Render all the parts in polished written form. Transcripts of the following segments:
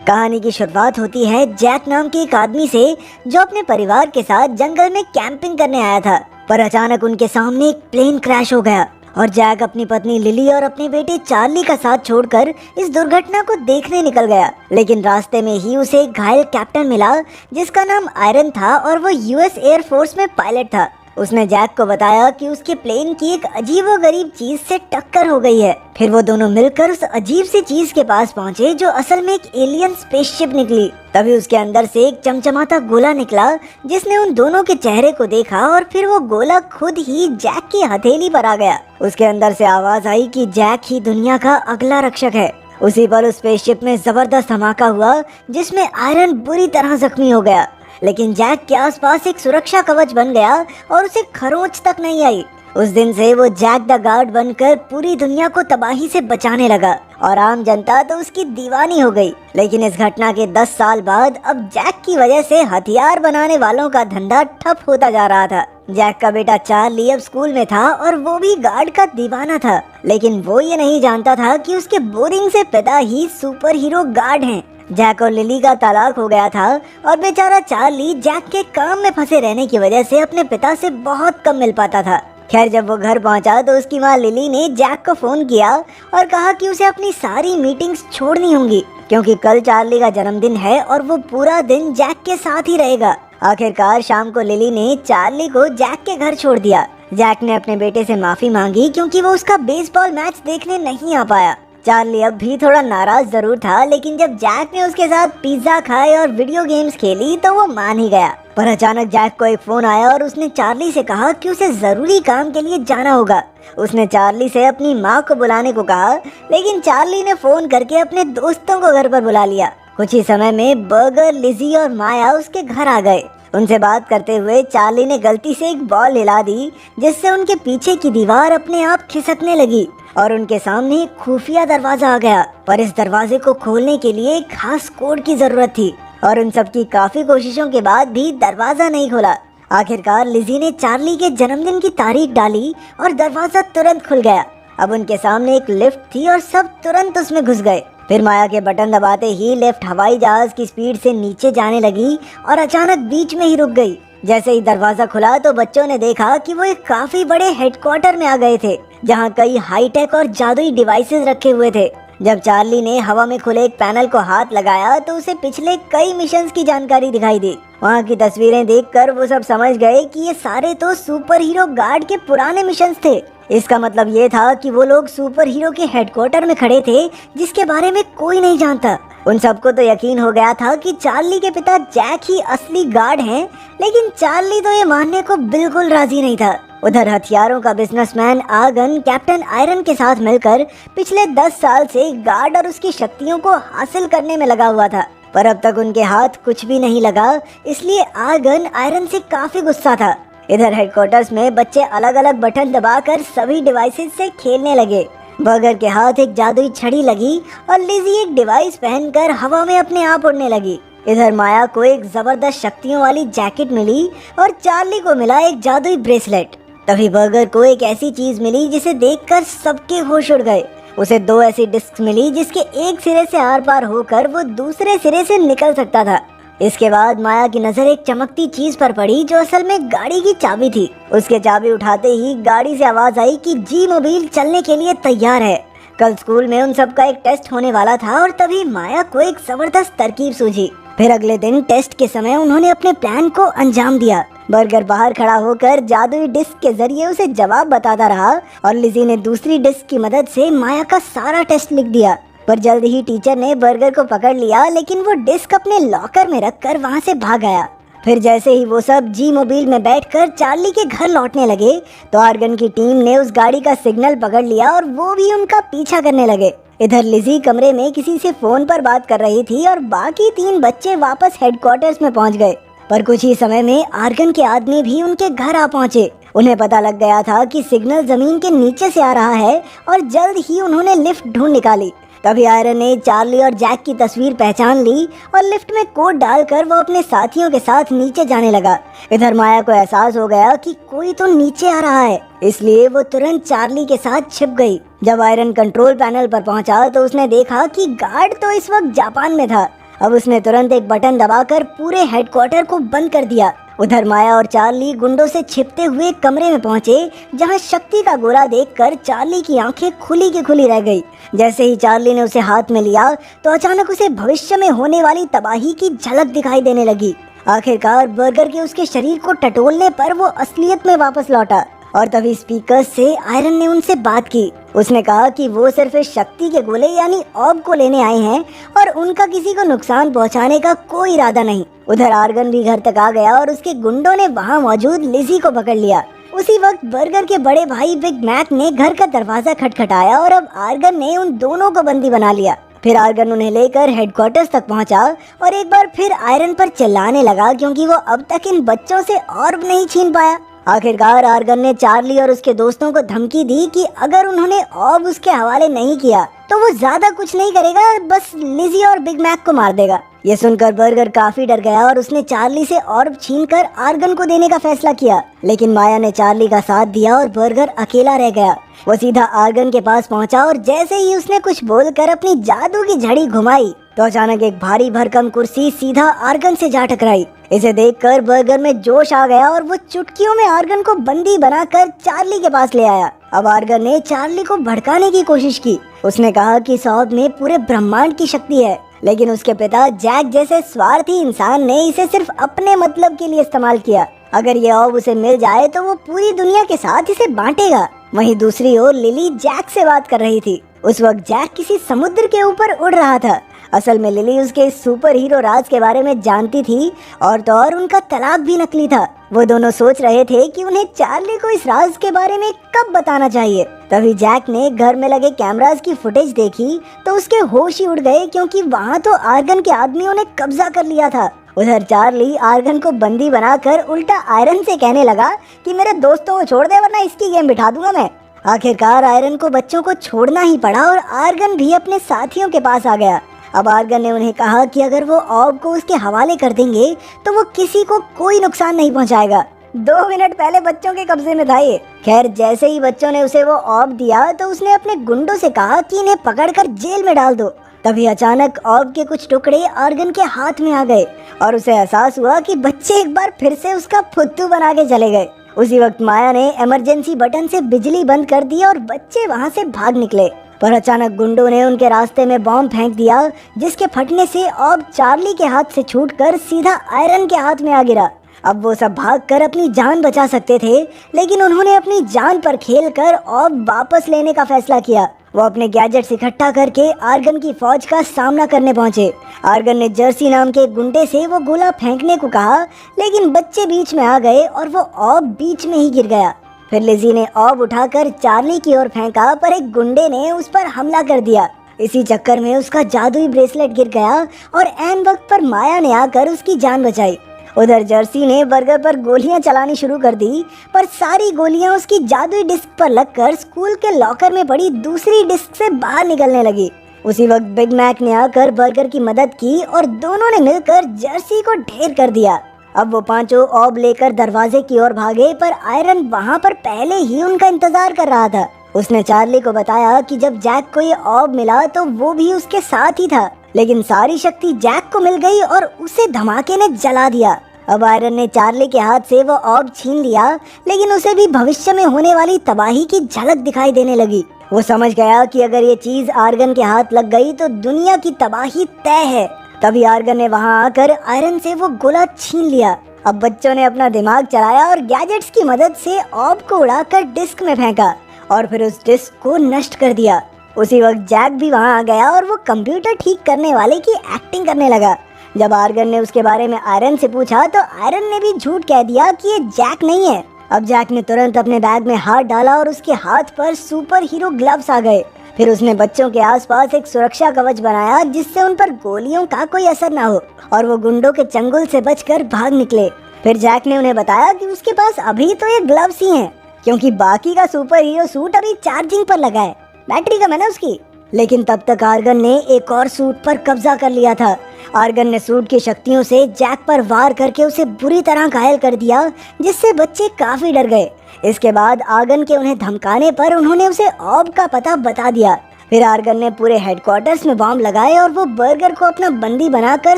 कहानी की शुरुआत होती है जैक नाम के एक आदमी से जो अपने परिवार के साथ जंगल में कैंपिंग करने आया था। पर अचानक उनके सामने एक प्लेन क्रैश हो गया और जैक अपनी पत्नी लिली और अपने बेटे चार्ली का साथ छोड़कर इस दुर्घटना को देखने निकल गया। लेकिन रास्ते में ही उसे एक घायल कैप्टन मिला जिसका नाम आयरन था और वो यूएस एयर फोर्स में पायलट था। उसने जैक को बताया कि उसके प्लेन की एक अजीबोगरीब चीज से टक्कर हो गई है। फिर वो दोनों मिलकर उस अजीब सी चीज के पास पहुंचे जो असल में एक एलियन स्पेसशिप निकली। तभी उसके अंदर से एक चमचमाता गोला निकला जिसने उन दोनों के चेहरे को देखा और फिर वो गोला खुद ही जैक की हथेली पर आ गया। उसके अंदर से आवाज आई कि जैक ही दुनिया का अगला रक्षक है। उसी पर उस स्पेसशिप में जबरदस्त धमाका हुआ जिसमें आयरन बुरी तरह जख्मी हो गया, लेकिन जैक के आसपास एक सुरक्षा कवच बन गया और उसे खरोंच तक नहीं आई। उस दिन से वो जैक द गार्ड बनकर पूरी दुनिया को तबाही से बचाने लगा और आम जनता तो उसकी दीवानी हो गई। लेकिन इस घटना के 10 साल बाद अब जैक की वजह से हथियार बनाने वालों का धंधा ठप होता जा रहा था। जैक का बेटा चार्ली अब स्कूल में था और वो भी गार्ड का दीवाना था, लेकिन वो ये नहीं जानता था कि उसके बोरिंग से पिता ही सुपर हीरो गार्ड हैं। जैक और लिली का तलाक हो गया था और बेचारा चार्ली जैक के काम में फंसे रहने की वजह से अपने पिता से बहुत कम मिल पाता था। खैर, जब वो घर पहुंचा तो उसकी माँ लिली ने जैक को फोन किया और कहा कि उसे अपनी सारी मीटिंग्स छोड़नी होंगी क्योंकि कल चार्ली का जन्मदिन है और वो पूरा दिन जैक के साथ ही रहेगा। आखिरकार शाम को लिली ने चार्ली को जैक के घर छोड़ दिया। जैक ने अपने बेटे से माफी मांगी क्योंकि वो उसका बेसबॉल मैच देखने नहीं आ पाया। चार्ली अब भी थोड़ा नाराज जरूर था, लेकिन जब जैक ने उसके साथ पिज्जा खाए और वीडियो गेम्स खेली तो वो मान ही गया। पर अचानक जैक को एक फोन आया और उसने चार्ली से कहा कि उसे जरूरी काम के लिए जाना होगा। उसने चार्ली से अपनी माँ को बुलाने को कहा, लेकिन चार्ली ने फोन करके अपने दोस्तों को घर पर बुला लिया। कुछ ही समय में बर्गर, लिजी और माया उसके घर आ गए। उनसे बात करते हुए चार्ली ने गलती से एक बॉल हिला दी जिससे उनके पीछे की दीवार अपने आप खिसकने लगी और उनके सामने एक खुफिया दरवाजा आ गया। पर इस दरवाजे को खोलने के लिए एक खास कोड की जरूरत थी और उन सबकी काफी कोशिशों के बाद भी दरवाजा नहीं खुला। आखिरकार लिजी ने चार्ली के जन्मदिन की तारीख डाली और दरवाजा तुरंत खुल गया। अब उनके सामने एक लिफ्ट थी और सब तुरंत उसमें घुस गए। फिर माया के बटन दबाते ही लिफ्ट हवाई जहाज की स्पीड से नीचे जाने लगी और अचानक बीच में ही रुक गई। जैसे ही दरवाजा खुला तो बच्चों ने देखा कि वो एक काफी बड़े हेडक्वार्टर में आ गए थे जहाँ कई हाईटेक और जादुई डिवाइसेस रखे हुए थे। जब चार्ली ने हवा में खुले एक पैनल को हाथ लगाया तो उसे पिछले कई मिशंस की जानकारी दिखाई दी। वहाँ की तस्वीरें देखकर वो सब समझ गए कि ये सारे तो सुपर हीरो गार्ड के पुराने मिशंस थे। इसका मतलब ये था कि वो लोग सुपर हीरो के हेडक्वार्टर में खड़े थे जिसके बारे में कोई नहीं जानता। उन सबको तो यकीन हो गया था कि चार्ली के पिता जैक ही असली गार्ड हैं, लेकिन चार्ली तो ये मानने को बिल्कुल राजी नहीं था। उधर हथियारों का बिजनेसमैन आगन कैप्टन आयरन के साथ मिलकर पिछले 10 साल से गार्ड और उसकी शक्तियों को हासिल करने में लगा हुआ था, पर अब तक उनके हाथ कुछ भी नहीं लगा, इसलिए आगन आयरन से काफी गुस्सा था। इधर हेडक्वार्टर्स में बच्चे अलग अलग बटन दबाकर सभी डिवाइसेस से खेलने लगे। बर्गर के हाथ एक जादुई छड़ी लगी और लिजी एक डिवाइस पहनकर हवा में अपने आप उड़ने लगी। इधर माया को एक जबरदस्त शक्तियों वाली जैकेट मिली और चार्ली को मिला एक जादुई ब्रेसलेट। तभी बर्गर को एक ऐसी चीज मिली जिसे देखकर सबके होश उड़ गए। उसे 2 ऐसी डिस्क मिली जिसके एक सिरे से आर पार होकर वो दूसरे सिरे से निकल सकता था। इसके बाद माया की नजर एक चमकती चीज पर पड़ी जो असल में गाड़ी की चाबी थी। उसके चाबी उठाते ही गाड़ी से आवाज आई कि जी मोबाइल चलने के लिए तैयार है। कल स्कूल में उन सबका एक टेस्ट होने वाला था और तभी माया को एक जबरदस्त तरकीब सूझी। फिर अगले दिन टेस्ट के समय उन्होंने अपने प्लान को अंजाम दिया। बर्गर बाहर खड़ा होकर जादुई डिस्क के जरिए उसे जवाब बताता रहा और लिजी ने दूसरी डिस्क की मदद से माया का सारा टेस्ट लिख दिया। पर जल्द ही टीचर ने बर्गर को पकड़ लिया, लेकिन वो डिस्क अपने लॉकर में रखकर वहाँ से भाग गया। फिर जैसे ही वो सब जी मोबाइल में बैठकर चार्ली के घर लौटने लगे तो आर्गन की टीम ने उस गाड़ी का सिग्नल पकड़ लिया और वो भी उनका पीछा करने लगे। इधर लिजी कमरे में किसी से फोन पर बात कर रही थी और बाकी 3 बच्चे वापस हेडक्वार्टर्स में पहुंच गए। पर कुछ ही समय में आर्गन के आदमी भी उनके घर आ पहुंचे। उन्हें पता लग गया था कि सिग्नल जमीन के नीचे से आ रहा है और जल्द ही उन्होंने लिफ्ट ढूंढ निकाली। तभी आयरन ने चार्ली और जैक की तस्वीर पहचान ली और लिफ्ट में कोड डालकर वो अपने साथियों के साथ नीचे जाने लगा। इधर माया को एहसास हो गया कि कोई तो नीचे आ रहा है, इसलिए वो तुरंत चार्ली के साथ छिप गई। जब आयरन कंट्रोल पैनल पर पहुंचा तो उसने देखा कि गार्ड तो इस वक्त जापान में था अब उसने तुरंत एक बटन दबाकर पूरे हेडक्वार्टर को बंद कर दिया। उधर माया और चार्ली गुंडों से छिपते हुए कमरे में पहुंचे, जहां शक्ति का गोला देखकर चार्ली की आंखें खुली की खुली रह गई। जैसे ही चार्ली ने उसे हाथ में लिया तो अचानक उसे भविष्य में होने वाली तबाही की झलक दिखाई देने लगी। आखिरकार बर्गर के उसके शरीर को टटोलने पर वो असलियत में वापस लौटा और तभी स्पीकर से आयरन ने उनसे बात की। उसने कहा कि वो सिर्फ इस शक्ति के गोले यानी ऑब को लेने आए हैं और उनका किसी को नुकसान पहुंचाने का कोई इरादा नहीं। उधर आर्गन भी घर तक आ गया और उसके गुंडों ने वहां मौजूद लिज़ी को पकड़ लिया। उसी वक्त बर्गर के बड़े भाई बिग मैक ने घर का दरवाजा खटखटाया और अब आर्गन ने उन दोनों को बंदी बना लिया। फिर आर्गन उन्हें लेकर हेडक्वार्टर्स तक पहुंचा और एक बार फिर आयरन पर चिल्लाने लगा, क्योंकि वो अब तक इन बच्चों से ऑर्ब नहीं छीन पाया। आखिरकार आर्गन ने चार्ली और उसके दोस्तों को धमकी दी कि अगर उन्होंने ऑर्ब उसके हवाले नहीं किया तो वो ज्यादा कुछ नहीं करेगा, बस लिज़ी और बिग मैक को मार देगा। ये सुनकर बर्गर काफी डर गया और उसने चार्ली से ऑर्ब छीनकर आर्गन को देने का फैसला किया, लेकिन माया ने चार्ली का साथ दिया और बर्गर अकेला रह गया। वो सीधा आर्गन के पास पहुंचा और जैसे ही उसने कुछ बोलकर अपनी जादू की झड़ी घुमाई तो अचानक एक भारी भरकम कुर्सी सीधा आर्गन से जा टकराई। इसे देखकर बर्गर में जोश आ गया और वो चुटकियों में आर्गन को बंदी बनाकर चार्ली के पास ले आया। अब आर्गन ने चार्ली को भड़काने की कोशिश की। उसने कहा कि सॉब में पूरे ब्रह्मांड की शक्ति है, लेकिन उसके पिता जैक जैसे स्वार्थी इंसान ने इसे सिर्फ अपने मतलब के लिए इस्तेमाल किया। अगर ये ऑब उसे मिल जाए तो वो पूरी दुनिया के साथ इसे बांटेगा। वहीं दूसरी ओर लिली जैक से बात कर रही थी। उस वक्त जैक किसी समुद्र के ऊपर उड़ रहा था। असल में लिली उसके सुपर हीरो राज के बारे में जानती थी और तो और उनका तलाक भी नकली था। वो दोनों सोच रहे थे कि उन्हें चार्ली को इस राज के बारे में कब बताना चाहिए। तभी जैक ने घर में लगे कैमरास की फुटेज देखी तो उसके होश ही उड़ गए, क्योंकि वहाँ तो आर्गन के आदमियों ने कब्जा कर लिया था। उधर चार्ली आर्गन को बंदी बनाकर उल्टा आयरन से कहने लगा कि मेरे दोस्तों को छोड़ दे वरना इसकी गेम बिठा दूंगा मैं। आखिरकार आयरन को बच्चों को छोड़ना ही पड़ा और आर्गन भी अपने साथियों के पास आ गया। अब आर्गन ने उन्हें कहा कि अगर वो ऑब को उसके हवाले कर देंगे तो वो किसी को कोई नुकसान नहीं पहुंचाएगा। 2 मिनट पहले बच्चों के कब्जे में था ये। खैर, जैसे ही बच्चों ने उसे वो ऑब दिया तो उसने अपने गुंडों से कहा कि इन्हें पकड़कर जेल में डाल दो। तभी अचानक ऑब के कुछ टुकड़े आर्गन के हाथ में आ गए और उसे एहसास हुआ कि बच्चे एक बार फिर से उसका फुद्दू बना के चले गए। उसी वक्त माया ने इमरजेंसी बटन से बिजली बंद कर दी और बच्चे वहाँ से भाग निकले। पर अचानक गुंडों ने उनके रास्ते में बॉम्ब फेंक दिया, जिसके फटने से ऑब चार्ली के हाथ से छूटकर सीधा आयरन के हाथ में आ गिरा। अब वो सब भागकर अपनी जान बचा सकते थे, लेकिन उन्होंने अपनी जान पर खेलकर ऑब वापस लेने का फैसला किया। वो अपने गैजेट्स इकट्ठा करके आर्गन की फौज का सामना करने पहुंचे। आर्गन ने जर्सी नाम के गुंडे से वो गोला फेंकने को कहा, लेकिन बच्चे बीच में आ गए और वो ऑब बीच में ही गिर गया। फिर लिज़ी ने ऑब उठाकर चार्ली की ओर फेंका, पर एक गुंडे ने उस पर हमला कर दिया। इसी चक्कर में उसका जादुई ब्रेसलेट गिर गया और ऐन वक्त पर माया ने आकर उसकी जान बचाई। उधर जर्सी ने बर्गर पर गोलियां चलानी शुरू कर दी, पर सारी गोलियां उसकी जादुई डिस्क पर लगकर स्कूल के लॉकर में पड़ी दूसरी डिस्क से बाहर निकलने लगी। उसी वक्त बिग मैक ने आकर बर्गर की मदद की और दोनों ने मिलकर जर्सी को ढेर कर दिया। अब वो पांचों ऑब लेकर दरवाजे की ओर भागे, पर आयरन वहाँ पर पहले ही उनका इंतजार कर रहा था। उसने चार्ली को बताया कि जब जैक को ये ऑब मिला तो वो भी उसके साथ ही था, लेकिन सारी शक्ति जैक को मिल गई और उसे धमाके ने जला दिया। अब आयरन ने चार्ली के हाथ से वो ऑब छीन लिया, लेकिन उसे भी भविष्य में होने वाली तबाही की झलक दिखाई देने लगी। वो समझ गया कि अगर ये चीज आर्गन के हाथ लग गई तो दुनिया की तबाही तय है। तभी आर्गन ने वहां आकर आयरन से वो गोला छीन लिया। अब बच्चों ने अपना दिमाग चलाया और गैजेट्स की मदद से ऑब को उड़ाकर डिस्क में फेंका और फिर उस डिस्क को नष्ट कर दिया। उसी वक्त जैक भी वहां आ गया और वो कंप्यूटर ठीक करने वाले की एक्टिंग करने लगा। जब आर्गन ने उसके बारे में आयरन से पूछा तो आयरन ने भी झूठ कह दिया कि ये जैक नहीं है। अब जैक ने तुरंत अपने बैग में हाथ डाला और उसके हाथ पर सुपर हीरो ग्लव्स आ गए। फिर उसने बच्चों के आसपास एक सुरक्षा कवच बनाया जिससे उन पर गोलियों का कोई असर ना हो और वो गुंडों के चंगुल से बचकर भाग निकले। फिर जैक ने उन्हें बताया कि उसके पास अभी तो ये ग्लव्स ही हैं, क्योंकि बाकी का सुपर हीरो सूट अभी चार्जिंग पर लगा है, बैटरी कम है ना उसकी। लेकिन तब तक आर्गन ने एक और सूट पर कब्जा कर लिया था। आर्गन ने सूट की शक्तियों से जैक पर वार करके उसे बुरी तरह घायल कर दिया, जिससे बच्चे काफी डर गए। इसके बाद आर्गन के उन्हें धमकाने पर उन्होंने उसे ऑब का पता बता दिया। फिर आर्गन ने पूरे हेडक्वार्टर्स में बॉम्ब लगाए और वो बर्गर को अपना बंदी बनाकर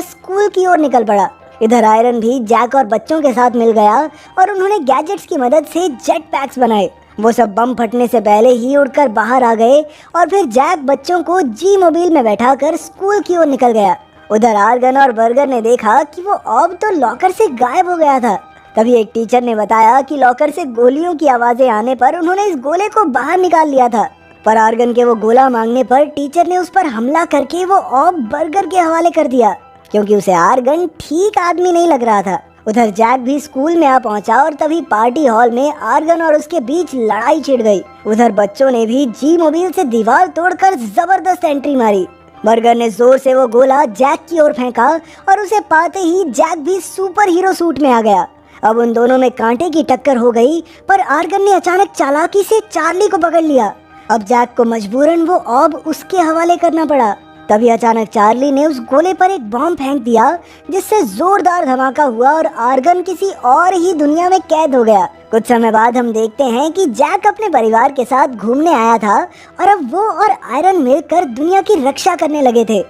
स्कूल की ओर निकल पड़ा। इधर आयरन भी जैक और बच्चों के साथ मिल गया और उन्होंने गैजेट्स की मदद से जेट पैक्स बनाए। वो सब बम फटने से पहले ही उड़कर बाहर आ गए और फिर जैक बच्चों को जी मोबाइल में बैठाकर स्कूल की ओर निकल गया। उधर आर्गन और बर्गर ने देखा कि वो ऑब तो लॉकर से गायब हो गया था। तभी एक टीचर ने बताया कि लॉकर से गोलियों की आवाजें आने पर उन्होंने इस गोले को बाहर निकाल लिया था, पर आर्गन के वो गोला मांगने पर टीचर ने उस पर हमला करके वो ऑब बर्गर के हवाले कर दिया, क्योंकि उसे आर्गन ठीक आदमी नहीं लग रहा था। उधर जैक भी स्कूल में आ पहुंचा और तभी पार्टी हॉल में आर्गन और उसके बीच लड़ाई छिड़ गई। उधर बच्चों ने भी जी मोबाइल से दीवार तोड़कर जबरदस्त एंट्री मारी। बर्गर ने जोर से वो गोला जैक की ओर फेंका और उसे पाते ही जैक भी सुपर हीरो सूट में आ गया। अब उन दोनों में कांटे की टक्कर हो गई, पर आर्गन ने अचानक चालाकी से चार्ली को पकड़ लिया। अब जैक को मजबूरन वो ऑब उसके हवाले करना पड़ा। तभी अचानक चार्ली ने उस गोले पर एक बॉम्ब फेंक दिया, जिससे जोरदार धमाका हुआ और आर्गन किसी और ही दुनिया में कैद हो गया। कुछ समय बाद हम देखते हैं कि जैक अपने परिवार के साथ घूमने आया था और अब वो और आयरन मिलकर दुनिया की रक्षा करने लगे थे।